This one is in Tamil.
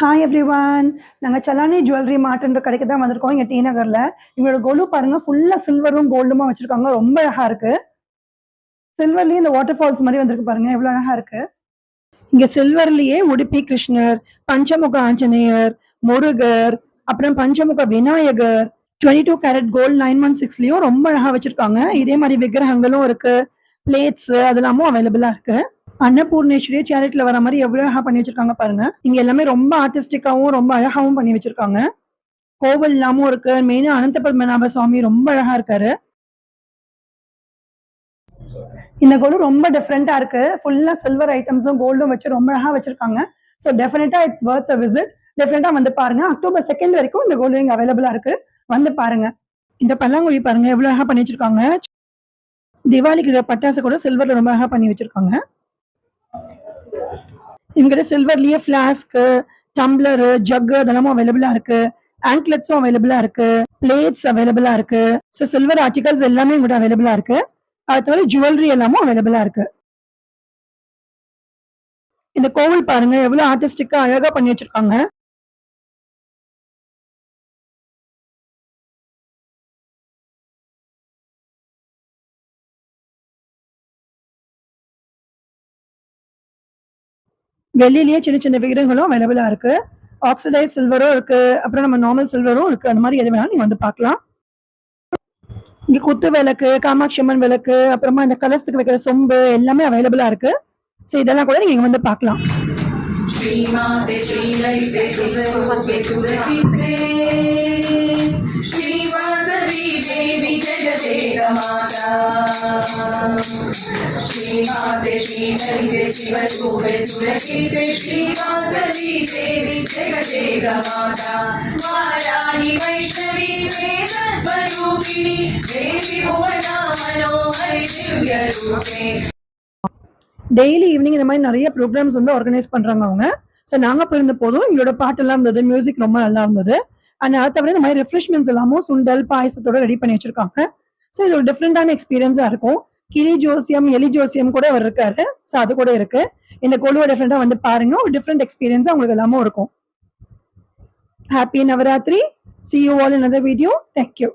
Hi everyone. நாங்க சலானி ஜுவல்லரி மார்ட்ன்ற கடைக்கு தான் வந்திருக்கோம் இங்க டி நகர்ல. இவங்களோட கொலு பாருங்க ஃபுல்லா சில்வரும், கோல்டுமா வச்சிருக்காங்க. ரொம்ப அழகா இருக்கு. சில்வர்லயே இந்த வாட்டர் ஃபால்ஸ் மாரி வந்திருக்கு பாருங்க. எவ்வளவு அழகா இருக்கு. இங்க சில்வர்லயே உடுப்பி கிருஷ்ணர், பஞ்சமுக ஆஞ்சநேயர், முருகர், அப்புறம் பஞ்சமுக விநாயகர், 22 கேரட் கோல்ட் 916லயும் ரொம்ப அழகா வச்சிருக்காங்க. இதே மாரி விக்கிரகங்களும் இருக்கு. பிளேட்ஸ் அதெல்லாமும் அவைலபிளா இருக்கு. அன்னபூர்ணேஸ்வரி சேரிட்டில வர மாதிரி எவ்வளவு அழகா பண்ணி வச்சிருக்காங்க பாருங்க. இங்க எல்லாமே ரொம்ப ஆர்டிஸ்டிக்காவும் ரொம்ப அழகாவும் பண்ணி வச்சிருக்காங்க. கோவில் எல்லாமும் இருக்கு. மெயினா அனந்த பத்மநாப சுவாமி ரொம்ப அழகா இருக்காரு. இந்த கொலு ரொம்ப டிஃப்ரெண்டா இருக்கு. ஃபுல்லா சில்வர் ஐட்டம்ஸும் கோல்டும் வச்சு ரொம்ப அழகா வச்சிருக்காங்க. ஸோ டெஃபினட்டா இட்ஸ் வர்த் அ விசிட். டெஃபினட்டா வந்து பாருங்க. அக்டோபர் 2 வரைக்கும் இந்த கொலு இங்க அவைலபிளா இருக்கு. வந்து பாருங்க. இந்த பல்லாங்குழி பாருங்க எவ்வளவு அழகா பண்ணி வச்சிருக்காங்க. திவாலிக்கு பட்டாசு கூட சில்வர்ல ரொம்ப அழகா பண்ணி வச்சிருக்காங்க. இவங்ககிட்ட சில்வர்லயே ஃபிளாஸ்க், டம்ளர், ஜக் அதெல்லாமும் அவைலபிளா இருக்கு. ஆங்க்லெட்ஸும் அவைலபிளா இருக்கு. பிளேட்ஸ் அவைலபிளா இருக்கு. ஸோ சில்வர் ஆர்டிகல்ஸ் எல்லாமே இவங்ககிட்ட அவைலபிளா இருக்கு. அது தவிர ஜுவல்லரி எல்லாமும் அவைலபிளா இருக்கு. இந்த கோவில் பாருங்க எவ்வளவு ஆர்டிஸ்டிக்கா அழகா பண்ணி வச்சிருக்காங்க. வெள்ளிலேயே சின்ன சின்ன விகிதங்களும் அவைலபிளா இருக்கு. ஆக்சிடைஸ் சில்வரும் இருக்கு. அப்புறம் நம்ம நார்மல் சில்வரும் இருக்கு. அந்த மாதிரி எது வேணாலும் நீங்க வந்து பார்க்கலாம். இங்க குத்து விளக்கு, காமாட்சி அம்மன் விளக்கு, அப்புறமா இந்த கலசத்துக்கு வைக்கிற சொம்பு எல்லாமே அவைலபிளா இருக்கு. ஸோ இதெல்லாம் கூட நீங்க வந்து பார்க்கலாம். श्रीमाते श्रीललिते सुररूपे सुरचित्ते श्रीवासवी देवी जगदेकमाता श्रीमाते श्रीललिते शिवरूपे सुरचित्ते श्रीवासवी देवी जगदेकमाता वाराहि वैष्णवी वेदस्वरूपिणी देवी भुवना मनोहरि दिव्यरूपे. டெய்லி ஈவினிங் இந்த மாதிரி நிறைய ப்ரோக்ராம்ஸ் வந்து ஆர்கனைஸ் பண்றாங்க அவங்க. ஸோ நாங்க போயிருந்த போதும் எங்களோட பாட்டெல்லாம் இருந்தது, மியூசிக் ரொம்ப நல்லா இருந்தது. அண்ட் அதை தவிர இந்த மாதிரி ரெஃப்ரெஷ்மெண்ட்ஸ் எல்லாமும் சுண்டல் பாயசத்தோட ரெடி பண்ணி வச்சிருக்காங்க. ஸோ இது ஒரு டிஃப்ரெண்டான எக்ஸ்பீரியன்ஸா இருக்கும். கிளி ஜோசியம், எலி ஜோசியம் கூட அவர் இருக்காரு. ஸோ அது கூட இருக்கு. இந்த கொலுவை டிஃப்ரெண்டா வந்து பாருங்க. ஒரு டிஃப்ரெண்ட் எக்ஸ்பீரியன்ஸா உங்களுக்கு எல்லாமும் இருக்கும். Happy Navaratri. See you all in another video. Thank you.